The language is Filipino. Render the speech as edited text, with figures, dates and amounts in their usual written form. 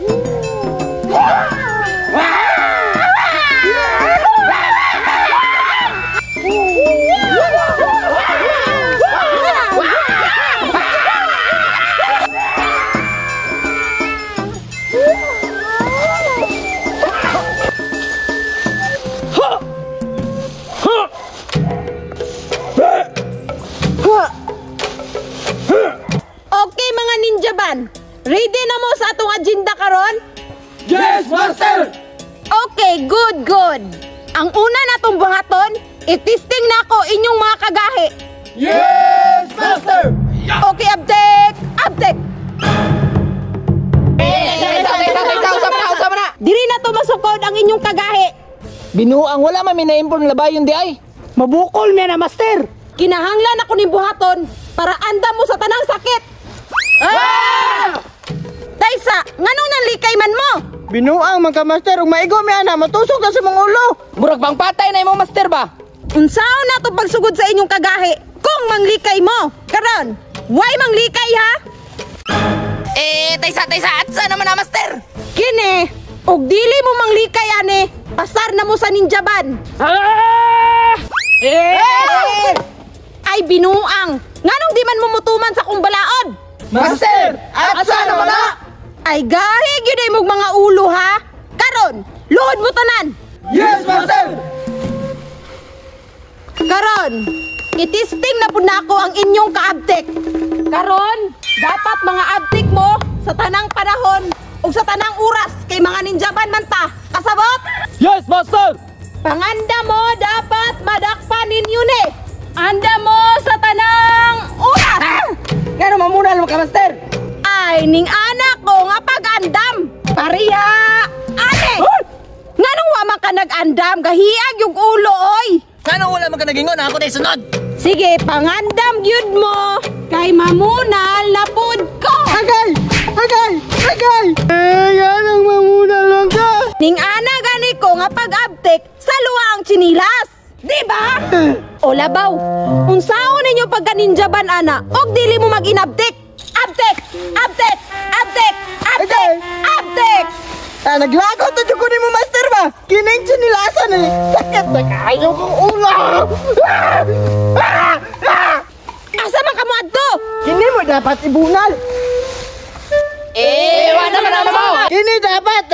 Okay mga ninja ban, ready na mo sa atong agenda karon? Yes, Master! Okay, good. Ang una natong buhaton, i-testing na ko inyong mga kagahi. Yes, Master! Okay, update! Diri na to masukod ang inyong kagahi. Binuang wala man minaimpon labayon di ay. Mabukol niya na, Master. Kinahanglan ako ni buhaton para andam mo sa tanang sakit. Taysa, nganong nanlikay man mo? Binuang man ka, Master. Ug maigo mi ana, matusok na sa mong ulo. Murag bang patay na imong master ba? Unsaon na to pagsugod sa inyong kagahi? Kung manglikay mo, karon, why manglikay ha? Taysa, atsa naman na master. Kini, og dili mo manglikay ane, pasar na mo sa ninja ban. Ay binuang, nganong di man mumutuman sa kong balaod? Master! Atsa naman na! Ay gahi gyud imong mga ulo ha. Karon, luhod mo tanan. Yes, Master! Karon, itisting na pud nako ang inyong kaabtik. Karon, dapat mga abtik mo sa tanang panahon ug sa tanang oras kay mga ninjaban man ta. Kasabot? Yes, master! Panganda mo dapat madakpan ninyo ni. Anda mo sa tanang oras. Ngano mamuna lang ka, Master? Ay ning anak ko nga pag-andam. Pariha. Ane. Nganong wa man ka nag-andam gahiag yung ulo oy. Kano wala man ka nagingon ako tay sunod. Sige, pangandam gyud mo kay mamunal na pud ko. Agay! Anong mamuna lang ka? Ning ana gani ko nga pag-abtik sa luwa ang chinilas. Di ba? O labaw, unsaon ninyo pagka-ninjaban ana og dili mo mag-inabtik? Abtik! Naglagot na ko ni mo, Master ba? Kining chinilasan eh. Sakit na kayo kong ulo. Asa man ka mo adto? Kini mo dapat ibunal. Wala naman mo. Kini dapat